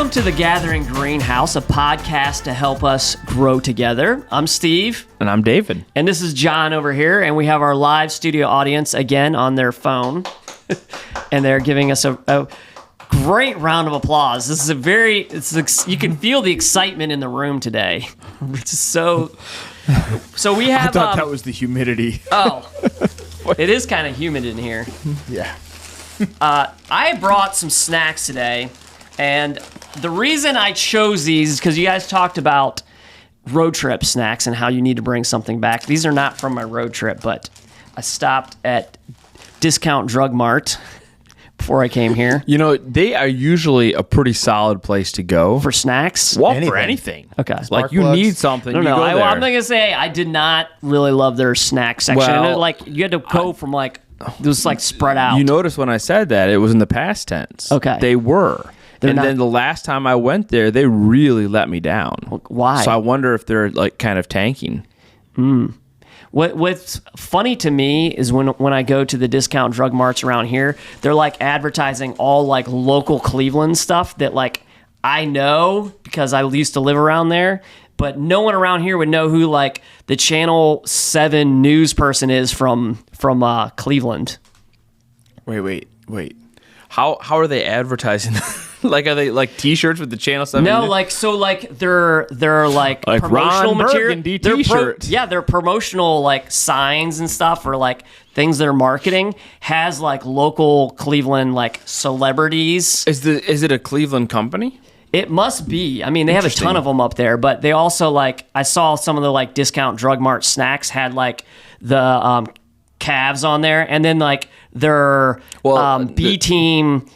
Welcome to The Gathering Greenhouse, a podcast to help us grow together. I'm Steve. And I'm David. And this is John over here, and we have our live studio audience again on their phone. And they're giving us a great round of applause. This is you can feel the excitement in the room today. It's so we have... I thought that was the humidity. Oh, it is kind of humid in here. Yeah. I brought some snacks today, and the reason I chose these is because you guys talked about road trip snacks and how you need to bring something back. These are not from my road trip, but I stopped at Discount Drug Mart before I came here. You know, they are usually a pretty solid place to go. For snacks? Well, for anything. Okay. Like, you need something, I don't know. you go there. I'm not going to say I did not really love their snack section. Well, Like, you had to go from, like, it was, like, spread out. You notice when I said that, it was in the past tense. Okay. They were. Then the last time I went there, they really let me down. Why? So I wonder if they're, like, kind of tanking. What's funny to me is when I go to the Discount Drug Marts around here, they're like advertising all like local Cleveland stuff that like I know because I used to live around there, but no one around here would know who like the Channel 7 news person is from Cleveland. Wait. How are they advertising? Like, are they like T-shirts with the Channel 7? No, they're like promotional Ron material. Burgundy T-shirt. They're promotional like signs and stuff, or like things they're marketing has like local Cleveland like celebrities. Is it a Cleveland company? It must be. I mean, they have a ton of them up there, but they also like I saw some of the like Discount Drug Mart snacks had like the Cavs on there, and then like their B team.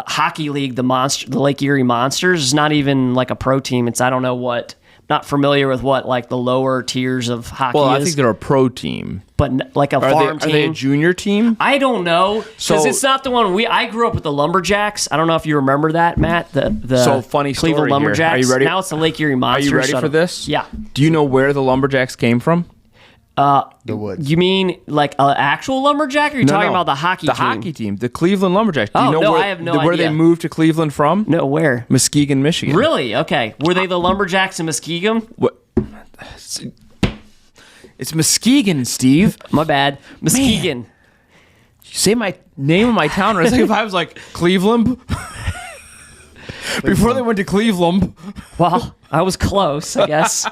Hockey league, the Lake Erie Monsters is not even like a pro team. It's I don't know what. Not familiar with what like the lower tiers of hockey. Well, is. I think they're a pro team, But like a farm team. Are they a junior team? I don't know because it's not the one I grew up with the Lumberjacks. I don't know if you remember that, Matt. The funny story Cleveland Lumberjacks. Are you ready? Now it's the Lake Erie Monsters. Are you ready for this? Yeah. Do you know where the Lumberjacks came from? The Woods. You mean like an actual lumberjack, or are you talking about the hockey team? The hockey team, the Cleveland Lumberjacks. Do Oh, you know no, where, I have no where idea. they moved to Cleveland from? No, where? Muskegon, Michigan. Really? Okay. Were they the Lumberjacks in Muskegon? What? It's Muskegon, Steve. My bad. Muskegon. You say my name of my town, or it's like if I was like Cleveland. Before they went to Cleveland. Well, I was close, I guess.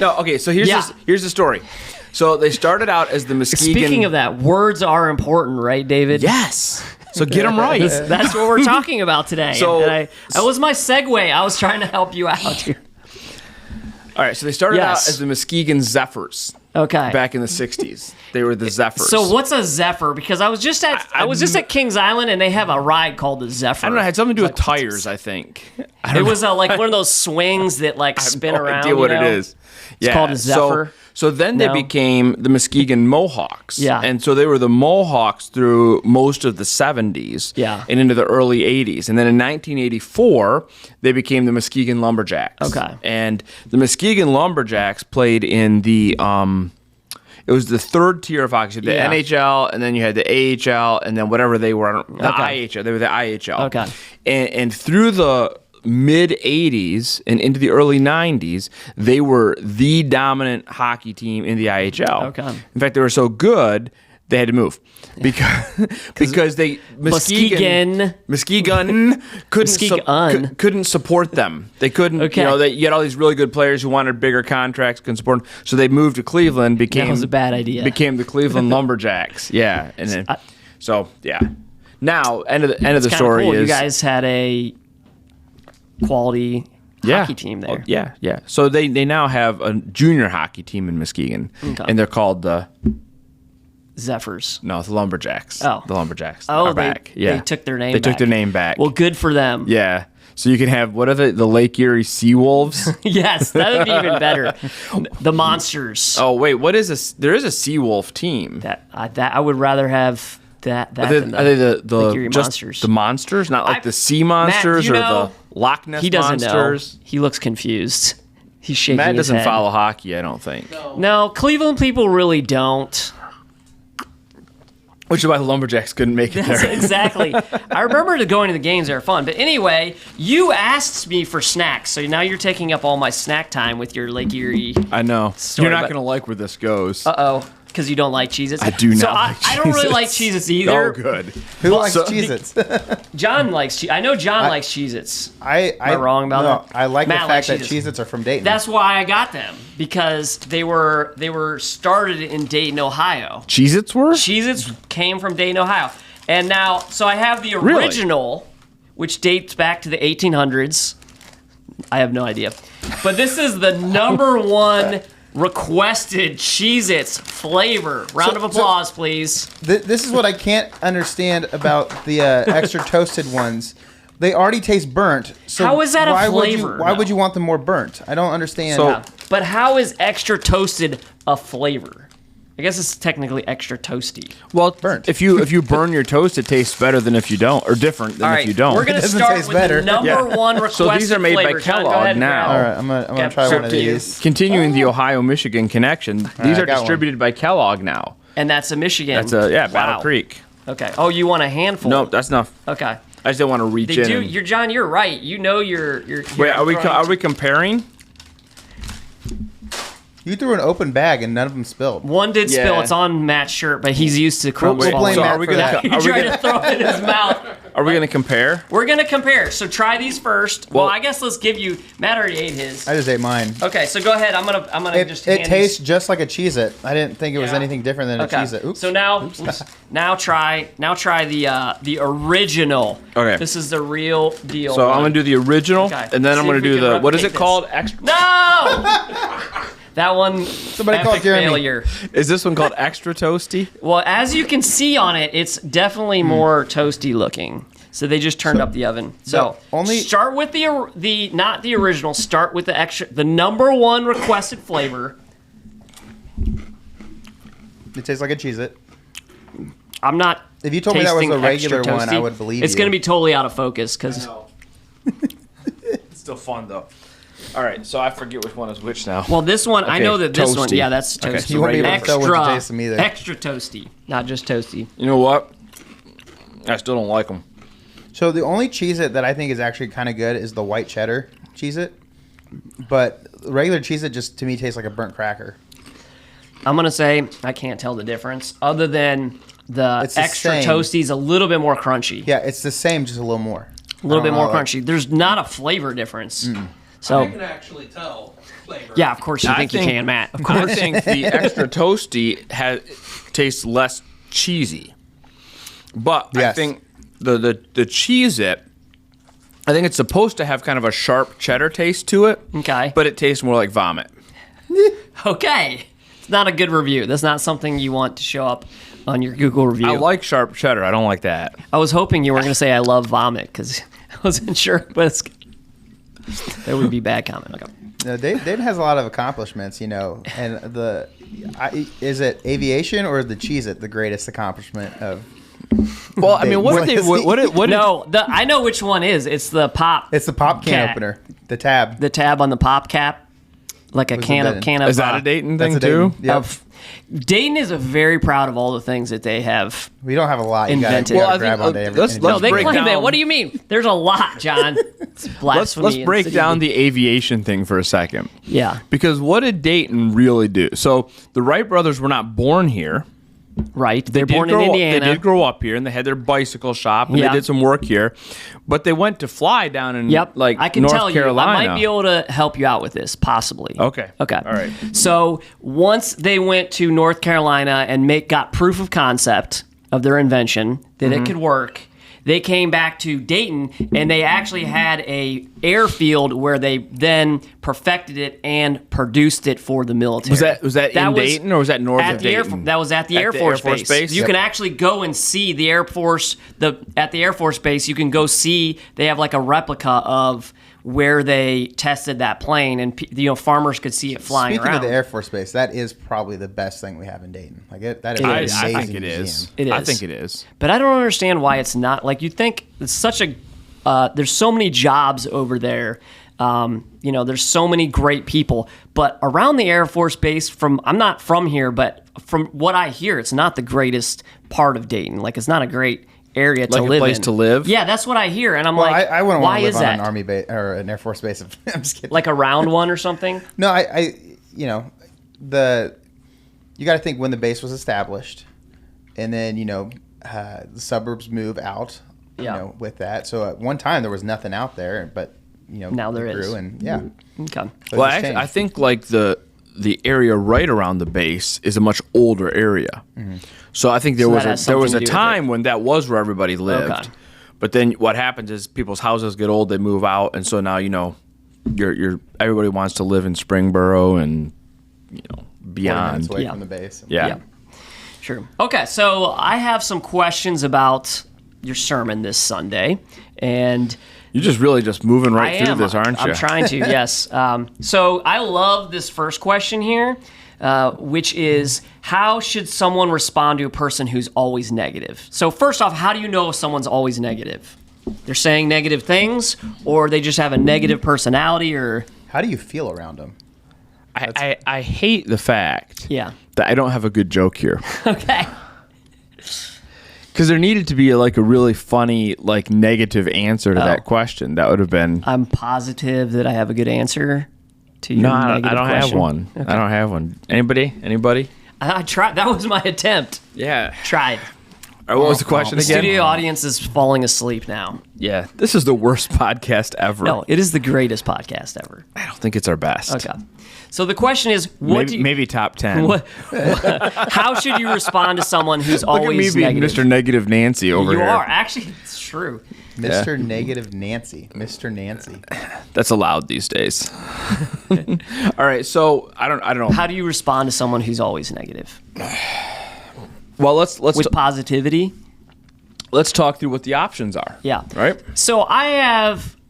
No, okay, so here's the story. So they started out as the Muskegon. Speaking of that, words are important, right, David? Yes. So get them right. That's what we're talking about today. So that was my segue. I was trying to help you out here. All right, so they started out as the Muskegon Zephyrs. Okay. Back in the 60s. They were the Zephyrs. So what's a Zephyr? Because I was just at Kings Island, and they have a ride called the Zephyr. I don't know. It had something to do with tires, I think. It was like one of those swings that like spin around. I have no idea what it is. It's called a Zephyr. So then they became the Muskegon Mohawks. Yeah. And so they were the Mohawks through most of the 70s and into the early 80s. And then in 1984, they became the Muskegon Lumberjacks. Okay. And the Muskegon Lumberjacks played in the it was the third tier of hockey. So the NHL, and then you had the AHL, and then whatever they were, the IHL. They were the IHL. Okay. And through the mid 80s and into the early 90s, they were the dominant hockey team in the IHL. Okay. In fact, they were so good they had to move because they Muskegon couldn't support them. They couldn't. Okay. You had all these really good players who wanted bigger contracts, couldn't support them. So they moved to Cleveland. That was a bad idea. Became the Cleveland Lumberjacks. Yeah, and then Now, end of the story cool. is you guys had a quality hockey team there. Yeah. So they now have a junior hockey team in Muskegon, and they're called the Zephyrs. No, the Lumberjacks. Oh. The Lumberjacks. Oh, are back. they took their name They back. took their name back. Well, good for them. Yeah. So you can have, what are the Lake Erie Seawolves? Yes, that would be even better. The Monsters. Oh, wait, what is this? There is a Seawolf team. That I would rather have that Are they the Lake Erie just Monsters. the monsters? Not like the sea monsters Matt, or the Loch Ness he doesn't monsters? know. He looks confused. He's shaking Matt his doesn't head. Which is why the Lumberjacks couldn't make it That's there. exactly. I remember going to the games; they were fun. But anyway, you asked me for snacks, so now you're taking up all my snack time with your Lake Erie. I know. Story, You're not but- going to like where this goes. Because you don't like Cheez-Its. I do not So like I don't really like Cheez-Its. Cheez-Its either. Oh, good. Who likes so- Cheez-Its? John likes. I know John likes Cheez-Its. Am I wrong about that? I like Matt the likes fact that Cheez-Its. Cheez-Its are from Dayton. That's why I got them, because they were started in Dayton, Ohio. Cheez-Its were? Cheez-Its came from Dayton, Ohio. And now, so I have the Really? original, which dates back to the 1800s. I have no idea. But this is the number one requested Cheez-Its flavor. Round of applause, please. This is what I can't understand about the extra toasted ones. They already taste burnt. So How is that a why flavor, Why though? would you want them more burnt? I don't understand. So- Yeah. But how is extra toasted a flavor? I guess it's technically extra toasty. Well, Burnt. If you burn your toast, it tastes better than if you don't, or different than All right, if you don't. we're going to doesn't start taste with better. the number one requested So these are made by flavor. John, go Kellogg ahead and now. grab All it. right, I'm gonna Yeah, try so one of do you. these. Continuing the Ohio-Michigan connection, these I are got one. distributed by Kellogg now. And that's a Michigan. That's Battle Wow. Creek. Okay. Oh, you want a handful? Nope, that's enough. Okay. I just didn't want to reach They in. do. and- You're John. You're right. You know you're. Wait, are we comparing? You threw an open bag and none of them spilled. One did spill. Yeah. It's on Matt's shirt, but he's used to crumbs We'll falling. blame Matt are we for gonna that. He are we tried gonna to throw it in his mouth. are we gonna compare? We're gonna compare. So try these first. Well, Well- I guess let's give you. Matt already ate his. I just ate mine. Okay, so go ahead. I'm gonna just. It hand tastes these- just like a Cheez-It. I didn't think it was Yeah. anything different than a Okay. Cheez-It. Oops. So now try the original. Okay. This is the real deal. So I'm one. gonna do the original, Okay. and then I'm See gonna if we do can the what is replicate it this. called? Extra. No. That one. Somebody epic call Jeremy. failure. Is this one called extra toasty? Well, as you can see on it, it's definitely more toasty looking. So they just turned up the oven. So only- start with the not the original. Start with the number one requested flavor. It tastes like a Cheez-It. I'm not. If you told me that was tasting a regular extra one, I toasty. would believe It's you. going to be totally out of focus because. It's still fun though. All right, so I forget which one is which now. Well, this one I Okay, know that this one. toasty. Yeah, that's Okay, toasty. so You won't be able to extra, tell what to taste them either. extra toasty, not just toasty. You know what? I still don't like them. So the only Cheez-It that I think is actually kind of good is the white cheddar Cheez-It. But regular Cheez-It just, to me, tastes like a burnt cracker. I'm gonna say I can't tell the difference, other than the It's the extra same. toasty's a little bit more crunchy. Yeah, it's the same, just a little more. A little bit I don't more know, crunchy. There's not a flavor difference. So I can actually tell flavor. yeah, of course you think you can, Matt. Of course. I think the extra toasty tastes less cheesy, but I Yes. think the Cheez-It, I think it's supposed to have kind of a sharp cheddar taste to it. Okay. But it tastes more like vomit. Okay. It's not a good review. That's not something you want to show up on your Google review. I like sharp cheddar. I don't like that. I was hoping you were going to say I love vomit because I wasn't sure, but that would be bad comment. Okay. No, Dave has a lot of accomplishments, and is it aviation or is the Cheez-It the greatest accomplishment of? Well, I mean, what did No, I know which one is. It's the pop. It's the pop can Cat. opener, the tab. The tab on the pop cap, like a Was it can Dayton? of. is that a Dayton That's thing a too? Dayton. Yep. Of Dayton is very proud of all the things that they have. We don't have a lot. You gotta, Invented. you Well, gotta I grab think, onto every, let's- anything. No, they break claim that. down- What do you mean? There's a lot, John. It's blasphemy. Let's in break city. down the aviation thing for a second. Yeah, Because what did Dayton really do? So the Wright brothers were not born here. right. They're Did born in grow up- Indiana. They did grow up here, and they had their bicycle shop, and Yeah. they did some work here. But they went to fly down in Yep. like I can North tell Carolina. you. I might be able to help you out with this, possibly. Okay. Okay. All right. So once they went to North Carolina and got proof of concept of their invention that Mm-hmm. it could work, they came back to Dayton and they actually had a airfield where they then perfected it and produced it for the military. Was that in Dayton or was that north at of the Air, Dayton? that was at the At Air the Force Air Force Base. Base? You Yep. can actually go and see the Air Force. At the Air Force Base, you can go see. They have like a replica of where they tested that plane, and farmers could see it flying Speaking around. of the Air Force Base, that is probably the best thing we have in Dayton. Like that is It an is. amazing I think it museum. is. It I is. think it is. But I don't understand why it's not. Like, you'd think it's such a. There's so many jobs over there. There's so many great people. But around the Air Force Base, I'm not from here, but from what I hear, it's not the greatest part of Dayton. Like, it's not a great area to live in. Like a place to live? Yeah, that's what I hear. And I'm I wouldn't why want to live is on that? an Army base or an Air Force base. I'm just kidding. Like a round one or something? No, you know, you got to think when the base was established, and then the suburbs move out. Yeah. You know, with that. So at one time there was nothing out there, but now there is. And yeah. Okay. So Well, it's I think like the area right around the base is a much older area. Mm-hmm. So I think So there that has was something a to do with time when that was where everybody lived. Okay. But then what happens is people's houses get old, they move out, and so now you're everybody wants to live in Springboro and 40 beyond. minutes away Yeah. from the base. Yeah. True. Okay, so I have some questions about your sermon this Sunday, and You're just really just moving right I through am. this, aren't you? I'm trying to, yes. So I love this first question here, which is, how should someone respond to a person who's always negative? So first off, how do you know if someone's always negative? They're saying negative things, or they just have a negative personality, or... How do you feel around them? I hate the fact Yeah. that I don't have a good joke here. Okay. Because there needed to be a really funny, negative answer to that question. That would have been... I'm positive that I have a good answer to your No, I negative don't question. have one. Okay. I don't have one. Anybody? I tried. That was my attempt. Yeah. Tried. All right, what was the question The again? studio audience is falling asleep now. Yeah. This is the worst podcast ever. No, it is the greatest podcast ever. I don't think it's our best. Okay. So the question is, Maybe top 10. how should you respond to someone who's Look at me always being negative? Mr. Negative Nancy over You here. are. Actually, it's true. Mr. Negative Nancy. Mr. Nancy. That's allowed these days. All right, so I don't know. How do you respond to someone who's always negative? Well, let's With positivity? let's talk through what the options are. Yeah. Right? So I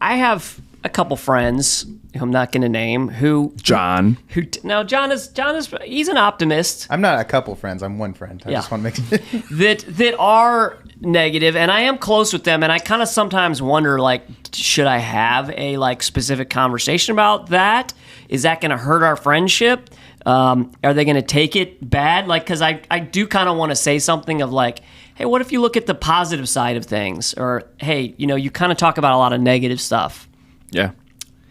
have a couple friends who I'm not going to name John. now John is he's an optimist I'm not a couple friends. I'm one friend. I just want to make that are negative, and I am close with them, and I kind of sometimes wonder, should I have a specific conversation about that? Is that going to hurt our friendship? Are they going to take it bad? Because I do kind of want to say something of hey, what if you look at the positive side of things? Or, hey, you kind of talk about a lot of negative stuff. Yeah.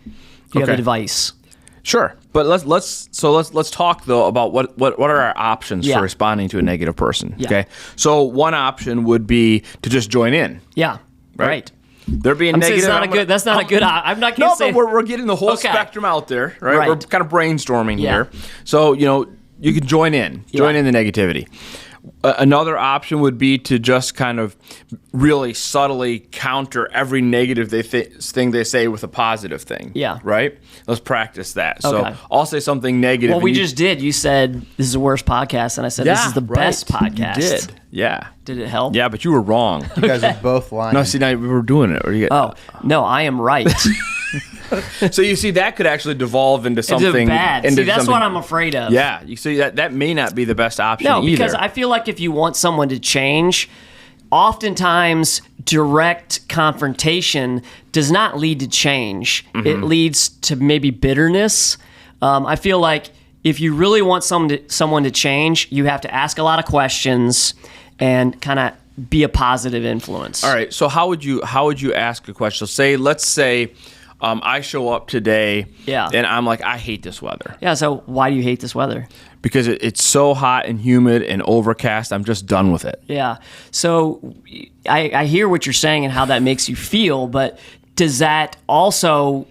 Do you have advice? Sure. But let's talk though about what are our options Yeah. for responding to a negative person. Yeah. Okay. So one option would be to just join in. Yeah. Right. They're being I'm saying negative. that's not a good. I'm not going No, to say. but we're getting the whole Okay. spectrum out there, right? Right. We're kind of brainstorming Yeah. here. So, you can join in the negativity. Another option would be to just kind of really subtly counter every negative thing they say with a positive thing. Yeah. Right? Let's practice that. Okay. So I'll say something negative. Well, we and just did. You said this is the worst podcast, and I said this is the best podcast. You did. Yeah. Did it help? Yeah, but you were wrong. You guys are both lying. No, see, now we were doing it. Oh, no, I am right. So you see, that could actually devolve into something bad. into See, that's something- what I'm afraid of. Yeah, you see that may not be the best option No, either. because I feel like if you want someone to change, oftentimes direct confrontation does not lead to change. Mm-hmm. It leads to maybe bitterness. I feel like if you really want someone to change, you have to ask a lot of questions and kind of be a positive influence. All right. So how would you ask a question? So let's say I show up today, Yeah. and I'm like, I hate this weather Yeah, so why do you hate this weather? because it's so hot and humid and overcast. I'm just done with it. Yeah. So I hear what you're saying and how that makes you feel, but does that also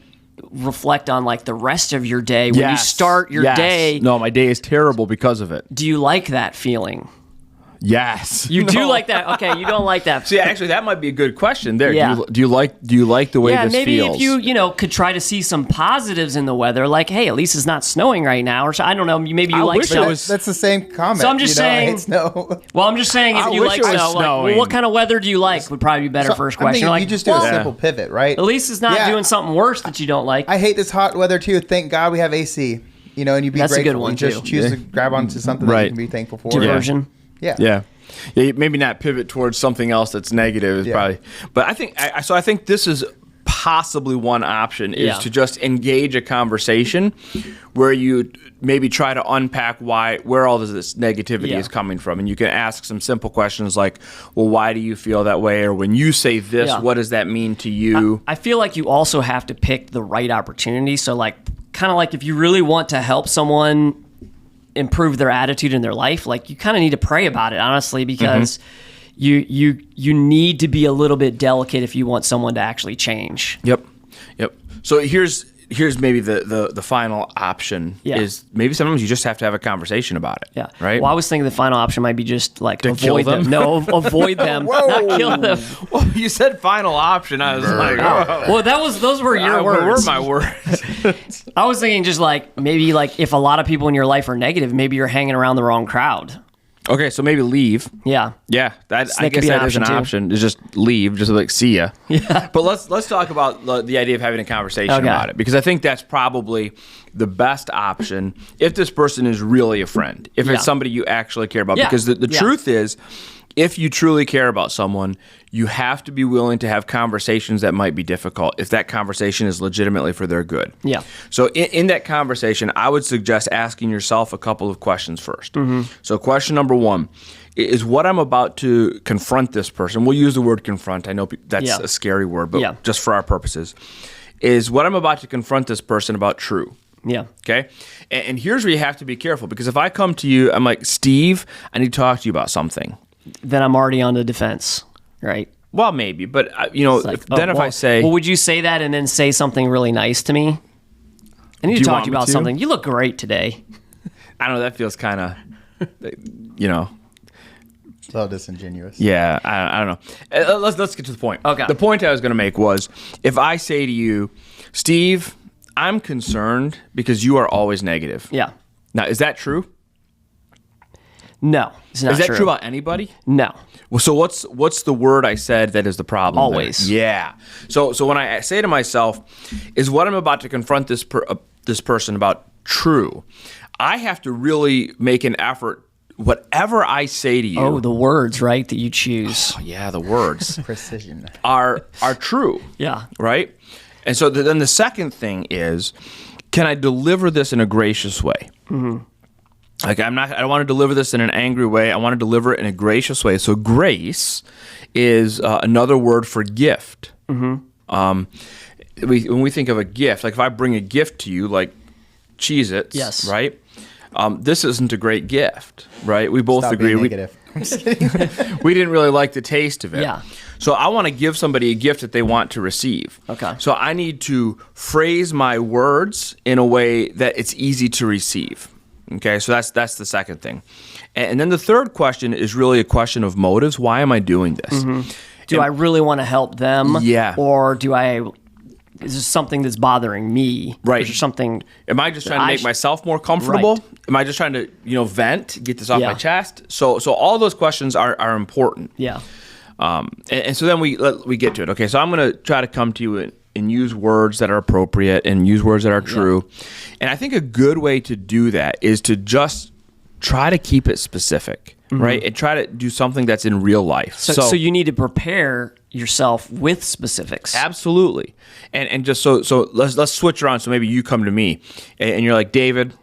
reflect on the rest of your day? When you start your day, No, my day is terrible because of it. do you like that feeling? Yes, You do like that. Okay, you don't like that. See, actually, that might be a good question. There, Yeah. do you like the way Yeah, this maybe feels? if you could try to see some positives in the weather, hey, at least it's not snowing right now, or so, I don't know, maybe you I like wish it snow. was- That's the same comment. So I'm just I saying- hate snow. Well, I'm just saying if I you wish like it was snow, snowing. what kind of weather do you like would probably be better. So First I'm question. thinking Like, you just do well, a simple pivot, right? At least it's not Yeah. doing something worse that you don't like. I hate this hot weather too. Thank God we have AC. And you be That's a grateful. good one, and just too. choose to grab onto something that Right. you can be thankful for. Diversion. Yeah. Yeah. Maybe not pivot towards something else that's negative is Yeah. probably. But I think this is possibly one option is Yeah. to just engage a conversation where you maybe try to unpack where all this negativity Yeah. is coming from. And you can ask some simple questions like, well, why do you feel that way? Or when you say this, Yeah. what does that mean to you? I feel like you also have to pick the right opportunity. So like, kind of like if you really want to help someone improve their attitude in their life, like you kind of need to pray about it, honestly, because you need to be a little bit delicate if you want someone to actually change. Yep. So here's maybe the final option Yeah. is maybe sometimes you just have to have a conversation about it. Yeah. Right. Well, I was thinking the final option might be just like To avoid kill them? No, avoid them, not kill them. Well, you said final option. I was like, oh. Well, those were your What words. were my words? I was thinking just like maybe like if a lot of people in your life are negative, maybe you're hanging around the wrong crowd. Okay, so maybe leave. Yeah. Yeah, I could guess be an that is an option, too. option. Is just leave, just like see ya. Yeah. But let's talk about the idea of having a conversation Okay. about it, because I think that's probably the best option if this person is really a friend, if Yeah. it's somebody you actually care about. Yeah. Because the Yeah. truth is, if you truly care about someone, you have to be willing to have conversations that might be difficult if that conversation is legitimately for their good. Yeah. So in that conversation, I would suggest asking yourself a couple of questions first. Mm-hmm. So question number one is what I'm about to confront this person. We'll use the word confront. I know that's Yeah. a scary word, but Yeah. just for our purposes, is what I'm about to confront this person about true. Yeah. Okay? And here's where you have to be careful, because if I come to you, I'm like, Steve, I need to talk to you about something. Then I'm already on the defense, right? Well, maybe, but if Well, I say, well, would you say that and then say something really nice to me? I need Do to you talk want to you me about to? something. You look great today. I don't know, that feels kind of, So disingenuous. yeah, I don't know. Let's get to the point. Okay. The point I was going to make was, if I say to you, Steve, I'm concerned because you are always negative. Yeah. Now, is that true? No, it's not Is that true. true about anybody? No. Well, so what's the word I said that is the problem? Always. there? Yeah. So when I say to myself, is what I'm about to confront this person about true? I have to really make an effort. Whatever I say to you, Oh, the words, right, that you choose. yeah, the words Precision. are true. Yeah. Right? And so then the second thing is, can I deliver this in a gracious way? Mm-hmm. Like I don't want to deliver this in an angry way. I want to deliver it in a gracious way. So grace is another word for gift. Mm-hmm. When we think of a gift, like if I bring a gift to you, like Cheez-its, Yes. right? This isn't a great gift, right? We both Stop agree. being negative. I'm just kidding. We didn't really like the taste of it. Yeah. So I want to give somebody a gift that they want to receive. Okay. So I need to phrase my words in a way that it's easy to receive. Okay, so that's the second thing. And then the third question is really a question of motives. Why am I doing this? Do I really want to help them? Yeah. Or is this something that's bothering me? Right. Is there something? Am I just trying to I make sh- myself more comfortable? Right. Am I just trying to, vent, get this off Yeah. my chest? So all those questions are important. Yeah. And so then we get to it. Okay, so I'm going to try to come to you and use words that are appropriate and use words that are true. And I think a good way to do that is to just try to keep it specific, right? And try to do something that's in real life. So you need to prepare yourself with specifics. Absolutely. And just so let's switch around. So maybe you come to me and you're like, David,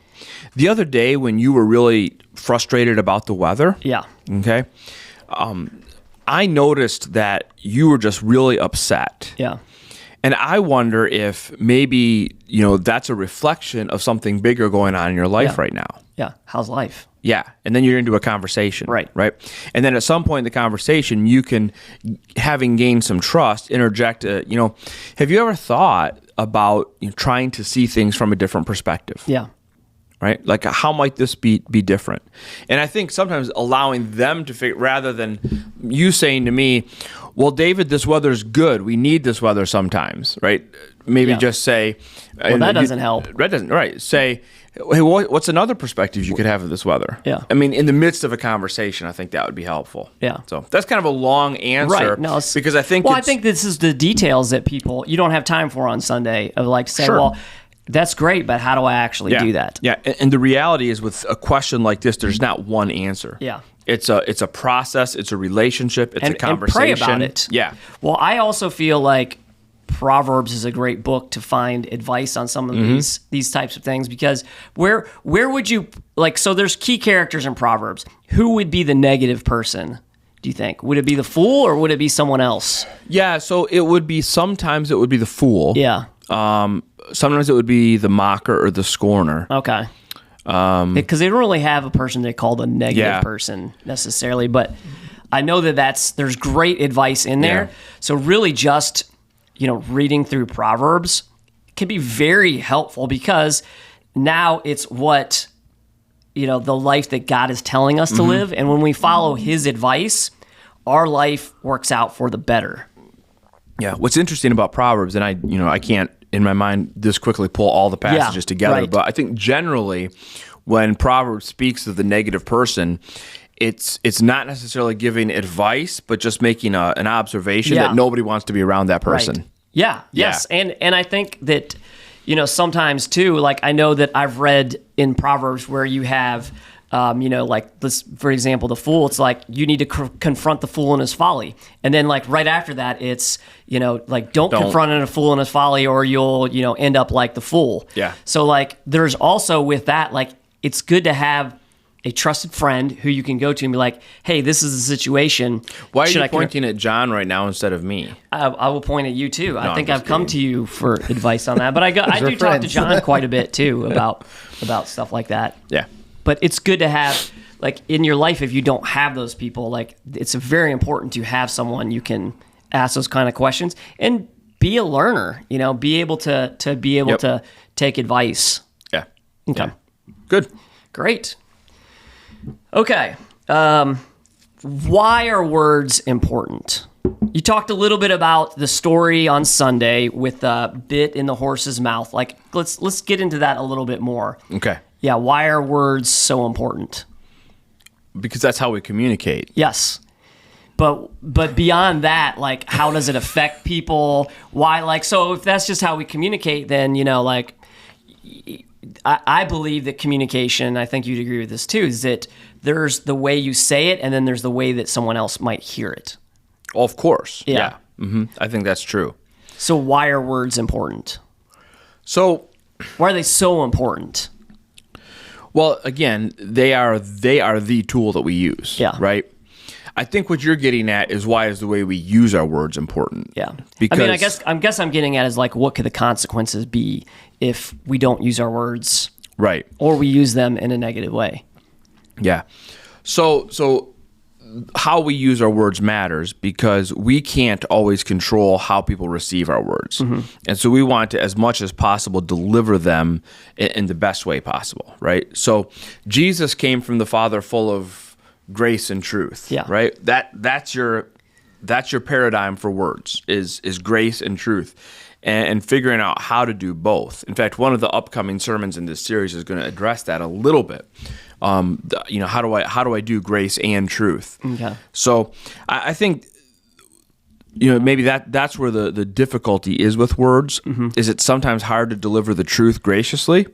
the other day when you were really frustrated about the weather, Yeah. okay, I noticed that you were just really upset. Yeah. And I wonder if maybe, that's a reflection of something bigger going on in your life Yeah. right now. Yeah. How's life? Yeah. And then you're into a conversation. Right. Right. And then at some point in the conversation, you can, having gained some trust, interject, have you ever thought about trying to see things from a different perspective? Yeah. Right? Like, how might this be different? And I think sometimes allowing them to figure, rather than you saying to me, well, David, this weather's good. We need this weather sometimes, right? Maybe Yeah. just say... Well, that doesn't help. That doesn't, right. Say, hey, what's another perspective you could have of this weather? Yeah. I mean, in the midst of a conversation, I think that would be helpful. Yeah. So that's kind of a long answer. Right. No, because I think I think this is the details that you don't have time for on Sunday of like say, Sure. well, that's great, but how do I actually do that? Yeah, and the reality is with a question like this, there's not one answer. Yeah. It's a process, it's a relationship, it's a And conversation. pray about it. Yeah. Well, I also feel like Proverbs is a great book to find advice on some of these types of things, because where would you, like, so there's key characters in Proverbs. Who would be the negative person, do you think? Would it be the fool or would it be someone else? Yeah, so sometimes it would be the fool. Yeah. Sometimes it would be the mocker or the scorner. Okay. Because they don't really have a person they call the negative person necessarily, but I know that there's great advice in there. Yeah. So really just, reading through Proverbs can be very helpful, because now it's what, the life that God is telling us to live. And when we follow his advice, our life works out for the better. Yeah. What's interesting about Proverbs, and I can't in my mind this quickly pull all the passages together, right. but I think generally when Proverbs speaks of the negative person, it's not necessarily giving advice, but just making an observation that nobody wants to be around that person. Right. Yeah. Yes. And I think that, sometimes too, like I know that I've read in Proverbs where you have, like this, for example, the fool, it's like you need to confront the fool in his folly. And then like right after that, it's, like don't confront a fool in his folly or you'll, end up like the fool. Yeah. So like there's also with that, like it's good to have a trusted friend who you can go to and be like, hey, this is the situation. Why are you pointing at John right now instead of me? I will point at you too. I think I've come to you for advice on that, but I do talk to John quite a bit too about stuff like that. Yeah. But it's good to have, like, in your life, if you don't have those people, like, it's very important to have someone you can ask those kind of questions and be a learner, be able to to take advice. Yeah. Okay. Yeah. Good. Great. Okay. Why are words important? You talked a little bit about the story on Sunday with the bit in the horse's mouth. Like, let's get into that a little bit more. Okay. Yeah, why are words so important? Because that's how we communicate. Yes. But beyond that, like, how does it affect people? Why, like, so if that's just how we communicate, then, like, I believe that communication, I think you'd agree with this too, is that there's the way you say it and then there's the way that someone else might hear it. Of course. Yeah. I think that's true. So why are words important? So why are they so important? Well, again, they are the tool that we use. Yeah. Right? I think what you're getting at is why is the way we use our words important. Yeah. Because I guess I'm getting at is like, what could the consequences be if we don't use our words? Right. Or we use them in a negative way. Yeah. So how we use our words matters because we can't always control how people receive our words. Mm-hmm. And so we want to, as much as possible, deliver them in the best way possible, right? So Jesus came from the Father full of grace and truth, right? That's your paradigm for words is grace and truth. And figuring out how to do both. In fact, one of the upcoming sermons in this series is going to address that a little bit. How do I do grace and truth? Okay. So I think maybe that's where the difficulty is with words. Mm-hmm. Is it's sometimes hard to deliver the truth graciously,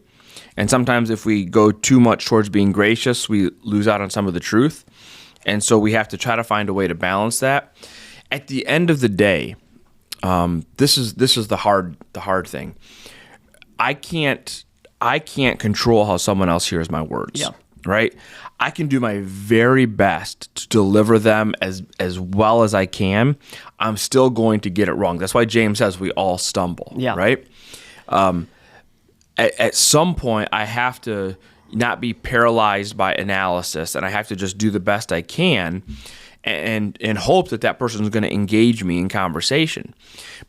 and sometimes if we go too much towards being gracious, we lose out on some of the truth, and so we have to try to find a way to balance that. At the end of the day. This is the hard thing. I can't control how someone else hears my words. Yeah. Right? I can do my very best to deliver them as well as I can. I'm still going to get it wrong. That's why James says we all stumble. Yeah. Right? At some point, I have to not be paralyzed by analysis, and I have to just do the best I can. And hope that person is going to engage me in conversation.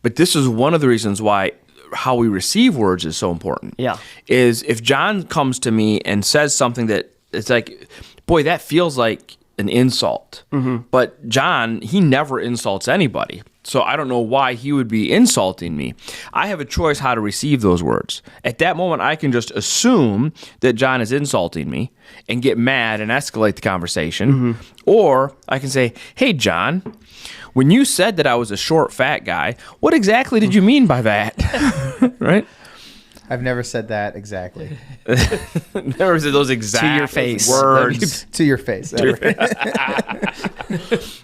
But this is one of the reasons why how we receive words is so important. Yeah. Is if John comes to me and says something that it's like, boy, that feels like an insult. Mm-hmm. But John, he never insults anybody. So I don't know why he would be insulting me. I have a choice how to receive those words. At that moment, I can just assume that John is insulting me and get mad and escalate the conversation. Mm-hmm. Or I can say, hey, John, when you said that I was a short, fat guy, what exactly did you mean by that? Right? I've never said that exactly. Never said those exact To your face. words. To your face.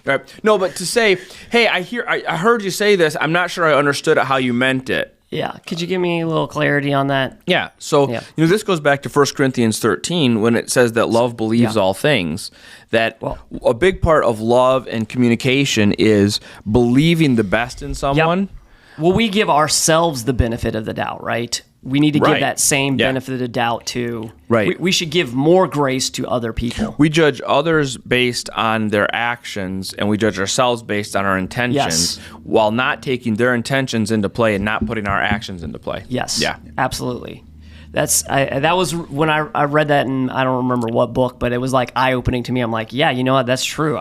Right. No, but to say, hey, I heard you say this. I'm not sure I understood it how you meant it. Yeah. Could you give me a little clarity on that? Yeah. So, Yeah. this goes back to 1 Corinthians 13 when it says that love believes Yeah. all things. That Well- a big part of love and communication is believing the best in someone. Well, we give ourselves the benefit of the doubt, right? We need to Right. give that same Yeah. benefit of the doubt to. Right. We should give more grace to other people. We judge others based on their actions, and we judge ourselves based on our intentions, Yes. while not taking their intentions into play and not putting our actions into play. Yes. Yeah. Absolutely. That was when I read that in, I don't remember what book, but it was like eye-opening to me. I'm like, yeah, you know what? That's true.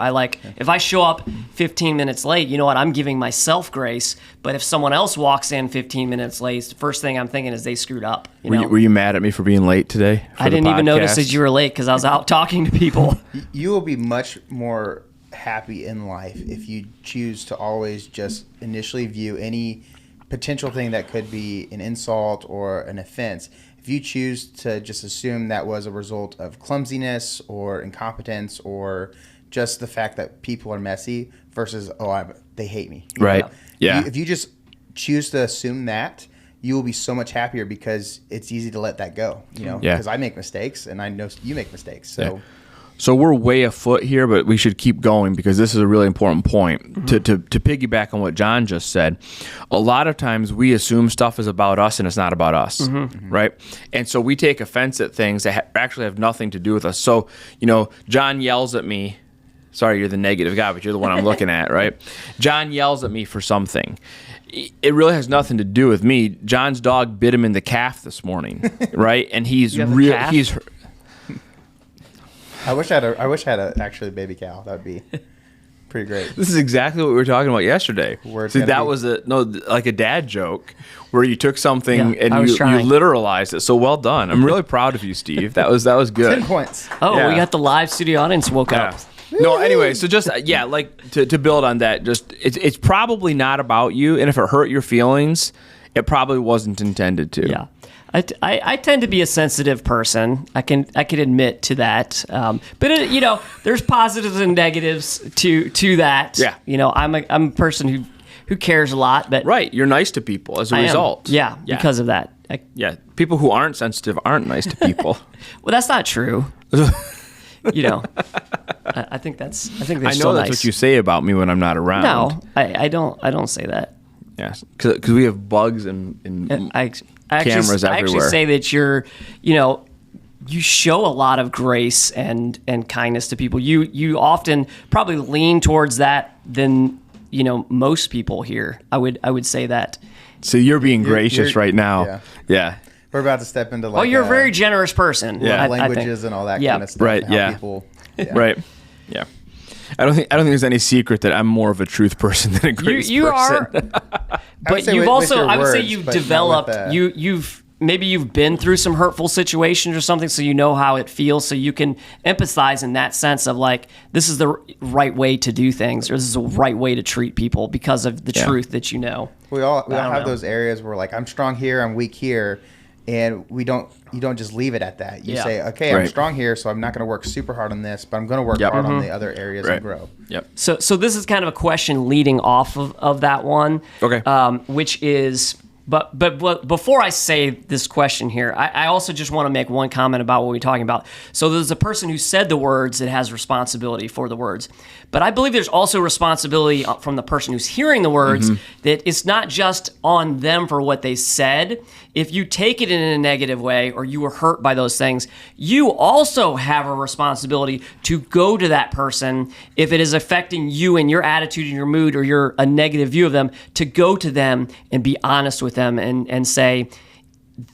If I show up 15 minutes late, you know what? I'm giving myself grace. But if someone else walks in 15 minutes late, the first thing I'm thinking is they screwed up. Were you mad at me for being late today? I didn't even notice that you were late because I was out talking to people. You will be much more happy in life if you choose to always just initially view any potential thing that could be an insult or an offense. If you choose to just assume that was a result of clumsiness or incompetence or just the fact that people are messy versus, they hate me. You Right. know? Yeah. If you just choose to assume that, you will be so much happier because it's easy to let that go. Yeah. Because I make mistakes and I know you make mistakes. So. Yeah. So we're way afoot here, but we should keep going because this is a really important point. Mm-hmm. To piggyback on what John just said, a lot of times we assume stuff is about us and it's not about us, Mm-hmm. right? And so we take offense at things that actually have nothing to do with us. So, John yells at me. Sorry, you're the negative guy, but you're the one I'm looking at, right? John yells at me for something. It really has nothing to do with me. John's dog bit him in the calf this morning, right? And he's You have a real. calf? He's I wish I had a actually baby cow. That would be pretty great. This is exactly what we were talking about yesterday. Where it's See, gonna that be- was like a dad joke where you took something Yeah, I and was you trying. literalized it. So well done. I'm really proud of you, Steve. That was 10 good. points. Oh, Yeah. we got the live studio audience woke Yeah. up. No, anyway, so just to build on that, just it's probably not about you, and if it hurt your feelings, it probably wasn't intended to. Yeah. I tend to be a sensitive person. I can admit to that. But there's positives and negatives to that. Yeah. I'm a person who cares a lot, but Right, you're nice to people as a I am. result. Yeah, because of that. Yeah, people who aren't sensitive aren't nice to people. Well, that's not true. I think they're I still know that's nice. what you say about me when I'm not around. No, I don't say that. Yes, because we have bugs and I cameras actually everywhere. say that you show a lot of grace and kindness to people. You often probably lean towards that than most people here. I would say that. So you're being gracious you're- right now. yeah. Yeah. We're about to step into like. Oh, you're a very generous person. Yeah. I think. languages and all that Yeah. kind of stuff. Right, and how yeah. People, Right. Yeah. I don't think there's any secret that I'm more of a truth person than a grace You person. are, I would but say you've with also your I would say words, you've but not developed with, you've been through some hurtful situations or something, so you know how it feels, so you can empathize in that sense of like this is the right way to do things, or this is the right way to treat people because of the truth that you know. We all I don't have know. those areas where like I'm strong here, I'm weak here, and you don't just leave it at that. You Yeah. say, okay, I'm Right. strong here, so I'm not going to work super hard on this, but I'm going to work Yep. hard Mm-hmm. on the other areas Right. and grow. Yep. So this is kind of a question leading off of that one. Okay. Which is, but before I say this question here, I also just want to make one comment about what we're talking about. So there's a person who said the words that has responsibility for the words. But I believe there's also responsibility from the person who's hearing the words, that it's not just on them for what they said. If you take it in a negative way or you were hurt by those things, you also have a responsibility to go to that person if it is affecting you and your attitude and your mood or a negative view of them, to go to them and be honest with them and say,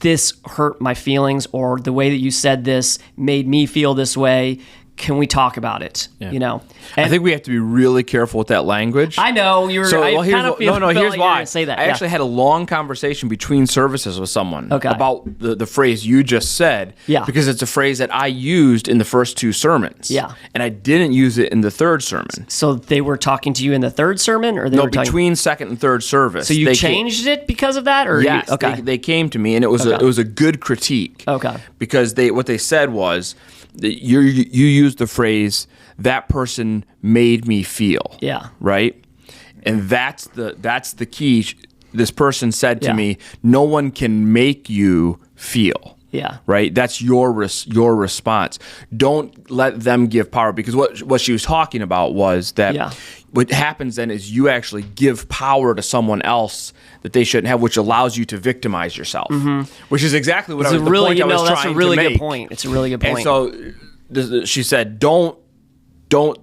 this hurt my feelings, or the way that you said this made me feel this way. can we talk about it? You know, I think we have to be really careful with that language. I know you're. So, I here's kind of feel. here's like why. Say that. I actually had a long conversation between services with someone Okay. about the phrase you just said. Yeah. Because it's a phrase that I used in the first 2 sermons. Yeah. And I didn't use it in the 3rd sermon. So they were talking to you in the 3rd sermon, or they No, were talking between 2nd and 3rd service. So you changed it because of that, or Yes, You, okay. they came to me, and it was a good critique. Okay. Because what they said was that you used the phrase that person made me feel. Yeah. Right? And that's the key. This person said to Yeah. me, no one can make you feel. Yeah. Right? That's your response. Don't let them give power, because what she was talking about was that Yeah. what happens then is you actually give power to someone else that they shouldn't have, which allows you to victimize yourself, which is exactly what It's I a was, really, the point I was that's trying a really to good make. point. It's a really good point. And so she said, don't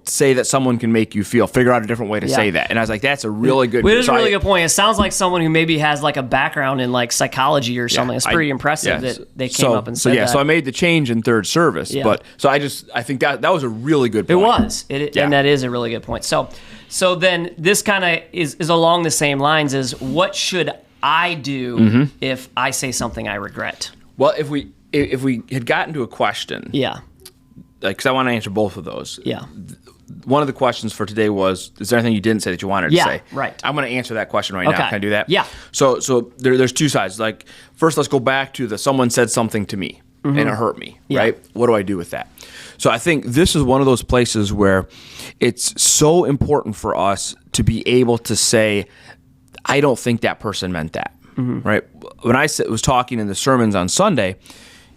say that someone can make you feel. Figure out a different way to say that. And I was like, that's a really good. It is a really good point. It sounds like someone who maybe has like a background in like psychology or something. It's pretty impressive that they came up and said that. So I made the change in 3rd service. Yeah. But so I think that was a really good point. It was. And that is a really good point. So then this kind of is along the same lines as what should I do if I say something I regret? Well, if we had gotten to a question, Yeah. because I want to answer both of those. Yeah. One of the questions for today was, is there anything you didn't say that you wanted to say? Right. I'm going to answer that question right now. Can I do that? Yeah. So there's 2 sides. Like, first, let's go back to someone said something to me and it hurt me, right? What do I do with that? So I think this is one of those places where it's so important for us to be able to say, I don't think that person meant that, right? When I was talking in the sermons on Sunday,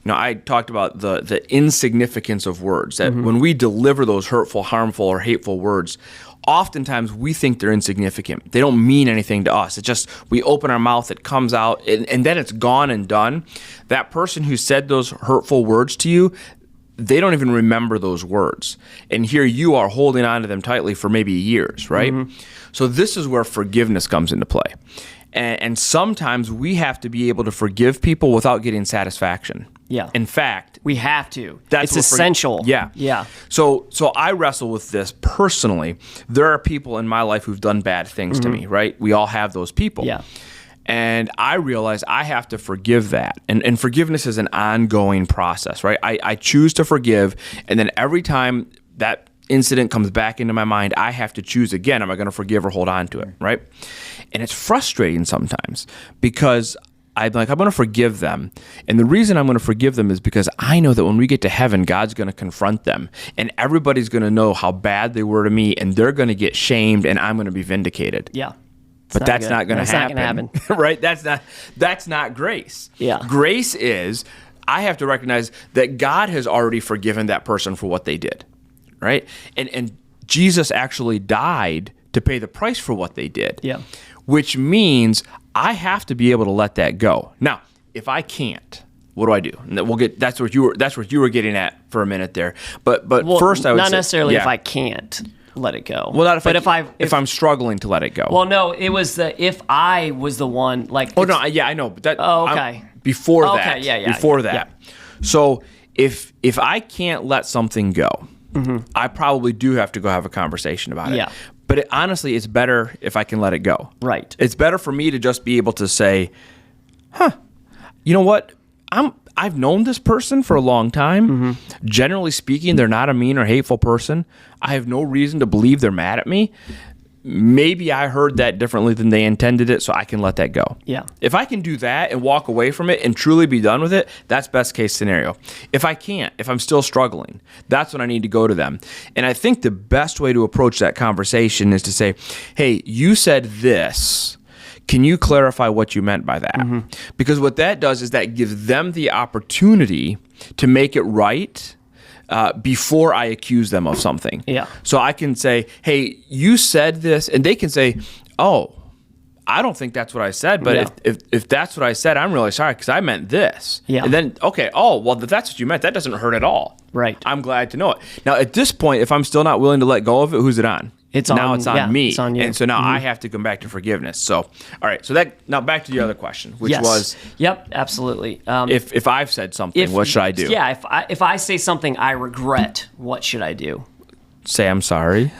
I talked about the insignificance of words, that when we deliver those hurtful, harmful, or hateful words, oftentimes we think they're insignificant. They don't mean anything to us. It's just we open our mouth, it comes out, and then it's gone and done. That person who said those hurtful words to you, they don't even remember those words. And here you are holding on to them tightly for maybe years, right? So this is where forgiveness comes into play. And sometimes we have to be able to forgive people without getting satisfaction. Yeah. In fact, We have to. That's It's essential. Yeah. Yeah. So I wrestle with this personally. There are people in my life who've done bad things to me, right? We all have those people. Yeah. And I realize I have to forgive that. And forgiveness is an ongoing process, right? I choose to forgive, and then every time that incident comes back into my mind, I have to choose again, am I going to forgive or hold on to it, right? And it's frustrating sometimes because I'm like, I'm going to forgive them. And the reason I'm going to forgive them is because I know that when we get to heaven, God's going to confront them. And everybody's going to know how bad they were to me, and they're going to get shamed, and I'm going to be vindicated. Yeah. But that's not going to happen. Not going to happen. Right? That's not grace. Yeah. Grace is, I have to recognize that God has already forgiven that person for what they did. Right? And Jesus actually died to pay the price for what they did. Yeah. Which means I have to be able to let that go. Now, if I can't, what do I do? And we'll get that's what you were getting at for a minute there. But first I would not say, necessarily yeah. if I can't let it go. Well, not but if I'm struggling to let it go. Well, no, it was if I was the one like. Oh no, yeah, I know, but that. Oh, okay. Before Okay, that, yeah, before yeah, that. So if I can't let something go, I probably do have to go have a conversation about it. Yeah. But honestly, it's better if I can let it go. Right. It's better for me to just be able to say, you know what? I've known this person for a long time. Generally speaking, they're not a mean or hateful person. I have no reason to believe they're mad at me. Maybe I heard that differently than they intended it, so I can let that go. Yeah. If I can do that and walk away from it and truly be done with it, that's best case scenario. If I can't, if I'm still struggling, that's when I need to go to them. And I think the best way to approach that conversation is to say, hey, you said this. Can you clarify what you meant by that? Because what that does is that gives them the opportunity to make it right before I accuse them of something. Yeah. So I can say, hey, you said this, and they can say, oh, I don't think that's what I said, but if that's what I said, I'm really sorry because I meant this. Yeah. And then, okay, oh, well, if that's what you meant, that doesn't hurt at all. Right. I'm glad to know it. Now, at this point, if I'm still not willing to let go of it, who's it on? it's now on, it's on me. It's on you. And so now I have to come back to forgiveness. So, all right. So now back to the other question, which was, yep, absolutely. If I've said something, what should I do? Yeah, if I say something I regret, what should I do? Say I'm sorry.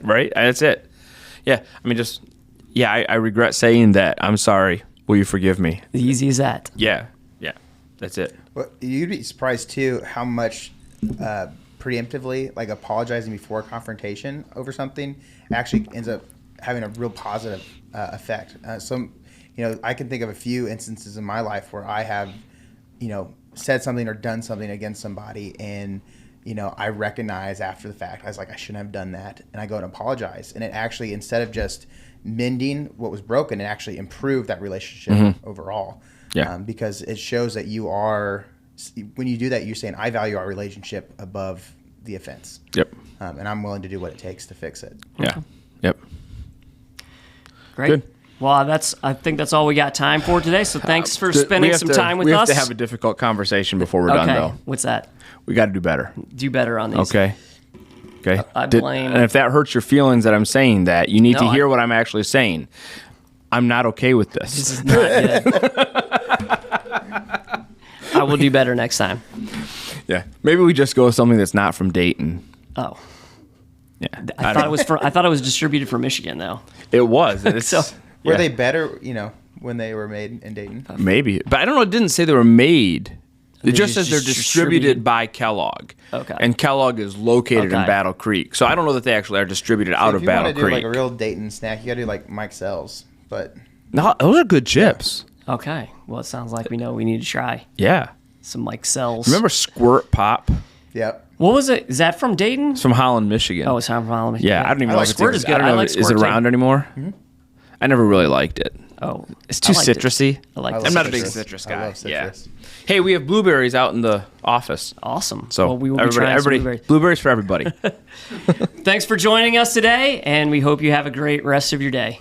Right? That's it. Yeah. I mean, I regret saying that. I'm sorry. Will you forgive me? Easy as that. Yeah. Yeah. That's it. Well, you'd be surprised too how much preemptively, like apologizing before confrontation over something, actually ends up having a real positive effect. I can think of a few instances in my life where I have, said something or done something against somebody, and I recognize after the fact, I was like, I shouldn't have done that, and I go and apologize, and it actually, instead of just mending what was broken, it actually improved that relationship overall. Yeah. Because it shows that you are, when you do that, you're saying, I value our relationship above the offense. Yep. And I'm willing to do what it takes to fix it. Yeah. Yep. Great. Good. Well, I think that's all we got time for today. So thanks for spending some time with us. We have to have a difficult conversation before we're done, though. What's that? We got to do better. Do better on these. Okay. I blame. And if that hurts your feelings that I'm saying that, you need to hear what I'm actually saying. I'm not okay with this. This is not good. I will do better next time. Yeah. Maybe we just go with something that's not from Dayton. Oh. Yeah. I thought it was distributed from Michigan, though. It was. It's, So- Were they better, when they were made in Dayton? Maybe. But I don't know. It didn't say they were made. It just says they're just distributed by Kellogg. Okay. And Kellogg is located in Battle Creek. So I don't know that they actually are distributed out of Battle If you want Creek. to do like a real Dayton snack, you got to do like Mike Sells. But No, those are good chips. Okay. Well, it sounds like we know we need to try Yeah. some Mike Sells. Remember Squirt Pop? yep. What was it? Is that from Dayton? It's from Holland, Michigan. Oh, it's from Holland. Yeah, I don't even know if Squirt it's is good. I like Is Squirt it too. around anymore? Mm-hmm. I never really liked it. Oh, It's too citrusy. I like love I'm not a big citrus. citrus I guy. love citrus. Yeah. Hey, we have blueberries out in the office. Awesome. So well, we will be trying some blueberries for everybody. Thanks for joining us today, and we hope you have a great rest of your day.